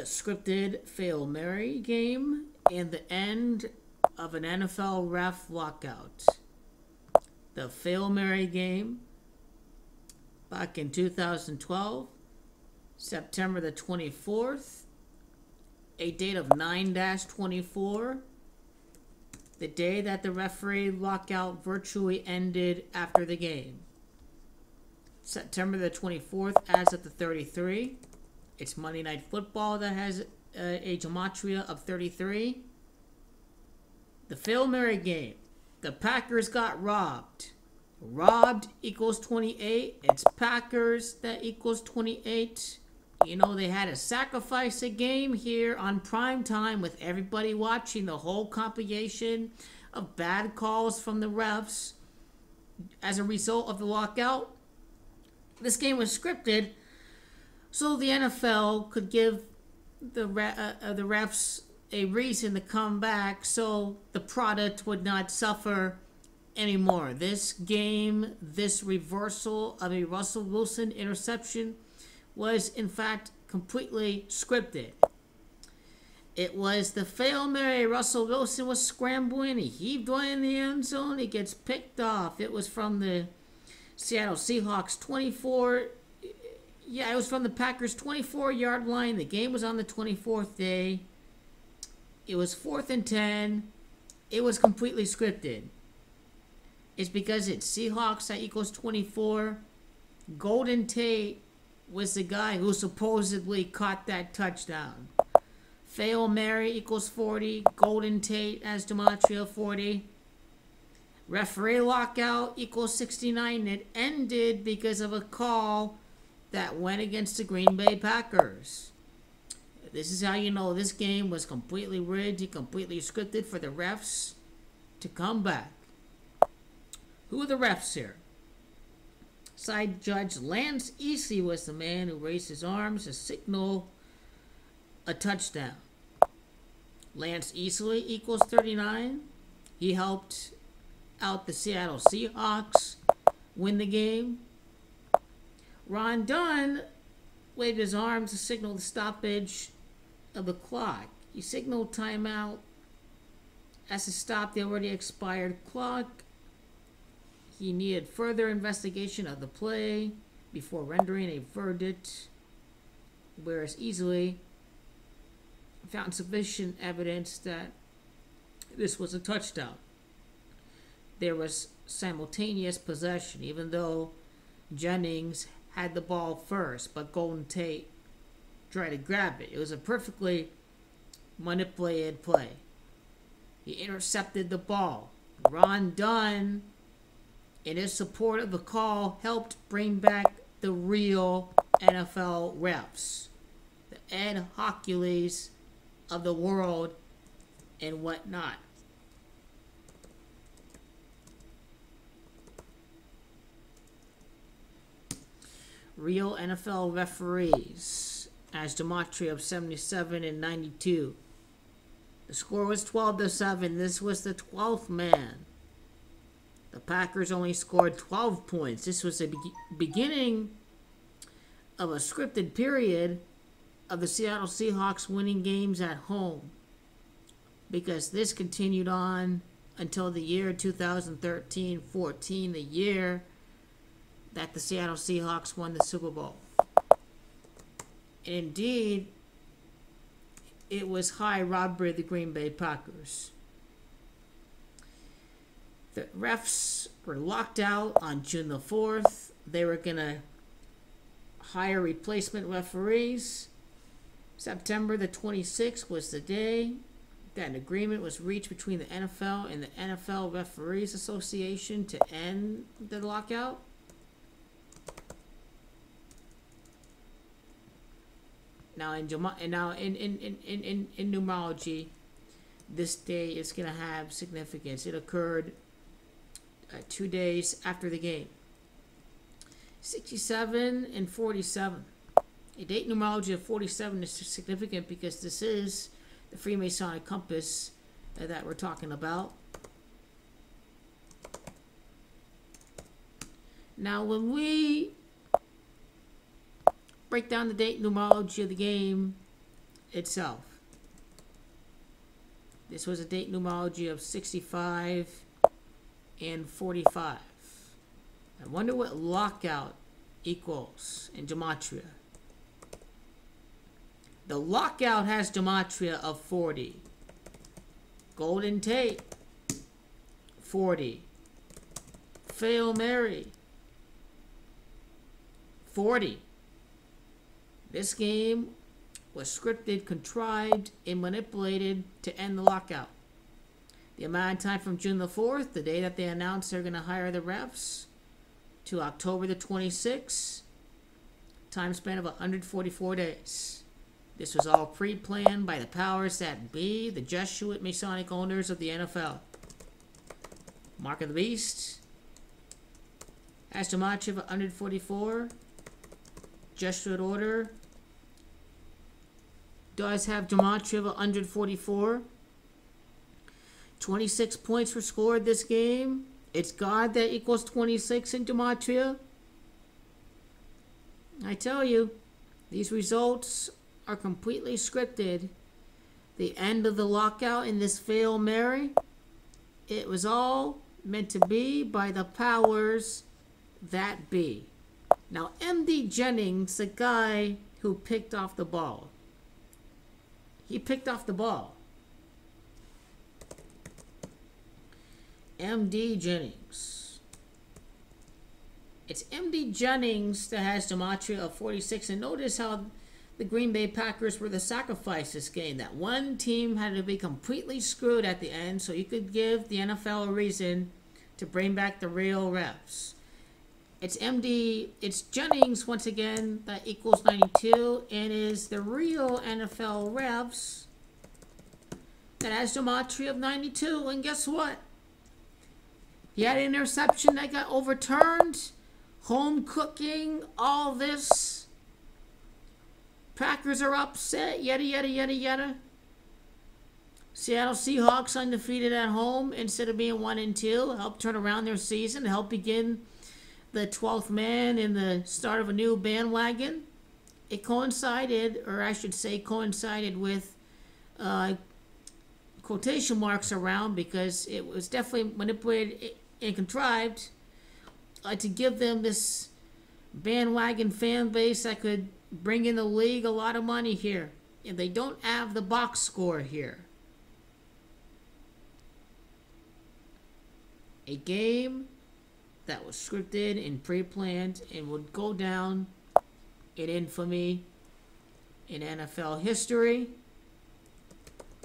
scripted Fail Mary game and the end of an NFL ref lockout. The Fail Mary game back in 2012, September the 24th, a date of 9-24, the day that the referee lockout virtually ended after the game. September the 24th, as of the 33. It's Monday Night Football that has a gematria of 33. The Fail Mary game. The Packers got robbed. Robbed equals 28. It's Packers that equals 28. You know, they had to sacrifice a game here on prime time with everybody watching, the whole compilation of bad calls from the refs as a result of the lockout. This game was scripted so the NFL could give the refs a reason to come back so the product would not suffer anymore. This game, this reversal of a Russell Wilson interception was in fact completely scripted. It was the Fail Mary. Russell Wilson was scrambling. He heaved one in the end zone. He gets picked off. It was from the Seattle Seahawks 24. Yeah, it was from the Packers 24-yard line. The game was on the 24th day. It was 4th and 10. It was completely scripted. It's because it's Seahawks that equals 24. Golden Tate was the guy who supposedly caught that touchdown. Fail Mary equals 40. Golden Tate as gematria 40. Referee lockout equals 69. It ended because of a call that went against the Green Bay Packers. This is how you know this game was completely rigged and completely scripted for the refs to come back. Who are the refs here? Side judge Lance Easley was the man who raised his arms to signal a touchdown. Lance Easley equals 39. He helped out the Seattle Seahawks win the game. Ron Dunn waved his arms to signal the stoppage of the clock. He signaled timeout as to stop the already expired clock. He needed further investigation of the play before rendering a verdict, whereas Easley found sufficient evidence that this was a touchdown. There was simultaneous possession, even though Jennings had the ball first, but Golden Tate tried to grab it. It was a perfectly manipulated play. He intercepted the ball. Ron Dunn, in his support of the call, helped bring back the real NFL refs, the Ed Hockuleys of the world and whatnot. Real NFL referees as gematria of 77 and 92. The score was 12-7. This was the 12th man. The Packers only scored 12 points. This was the beginning of a scripted period of the Seattle Seahawks winning games at home, because this continued on until the year 2013-14, the year that the Seattle Seahawks won the Super Bowl. And indeed, it was high robbery of the Green Bay Packers. The refs were locked out on June the 4th. They were going to hire replacement referees. September the 26th was the day that an agreement was reached between the NFL and the NFL Referees Association to end the lockout. Now in numerology, this day is going to have significance. It occurred 2 days after the game. 67 and 47. A date numerology of 47 is significant because this is the Freemasonic compass that we're talking about. Now, when we break down the date numerology of the game, itself. This was a date numerology of 65 and 45. I wonder what lockout equals in gematria. The lockout has gematria of 40. Golden tape, 40. Fail Mary, 40. This game was scripted, contrived, and manipulated to end the lockout. The amount of time from June the 4th, the day that they announced they're going to hire the refs, to October the 26th, time span of 144 days. This was all pre-planned by the powers that be, the Jesuit Masonic owners of the NFL. Mark of the Beast has gematria of 144. Jesuit order does have gematria of 144. 26 points were scored this game. It's God that equals 26 in gematria. I tell you, these results are completely scripted. The end of the lockout in this Fail Mary, it was all meant to be by the powers that be. Now, M.D. Jennings, the guy who picked off the ball, he picked off the ball. M.D. Jennings. It's M.D. Jennings that has gematria of 46. And notice how the Green Bay Packers were the sacrifice this game. That one team had to be completely screwed at the end so you could give the NFL a reason to bring back the real refs. It's Jennings, once again, that equals 92, and is the real NFL refs that has gematria of 92. And guess what? He had an interception that got overturned. Home cooking, all this. Packers are upset, yada, yada, yada, yada. Seattle Seahawks undefeated at home instead of being 1-2. Helped turn around their season, help begin the 12th man in the start of a new bandwagon. It coincided, or I should say coincided with quotation marks around, because it was definitely manipulated and contrived to give them this bandwagon fan base that could bring in the league a lot of money here. And they don't have the box score here. A game that was scripted and pre-planned and would go down in infamy in NFL history.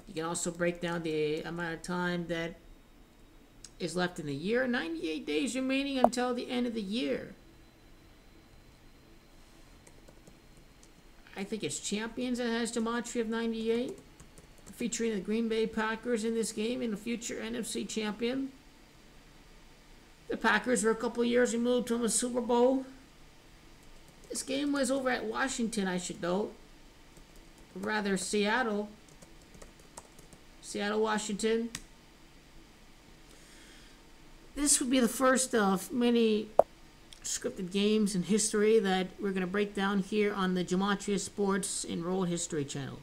You can also break down the amount of time that is left in the year. 98 days remaining until the end of the year. I think it's Champions that has gematria of 98, featuring the Green Bay Packers in this game and the future NFC champion. The Packers were a couple years removed from a Super Bowl. This game was over at Washington, I should note. Rather, Seattle. Seattle, Washington. This would be the first of many scripted games in history that we're going to break down here on the Gematria Sports and Roll History channel.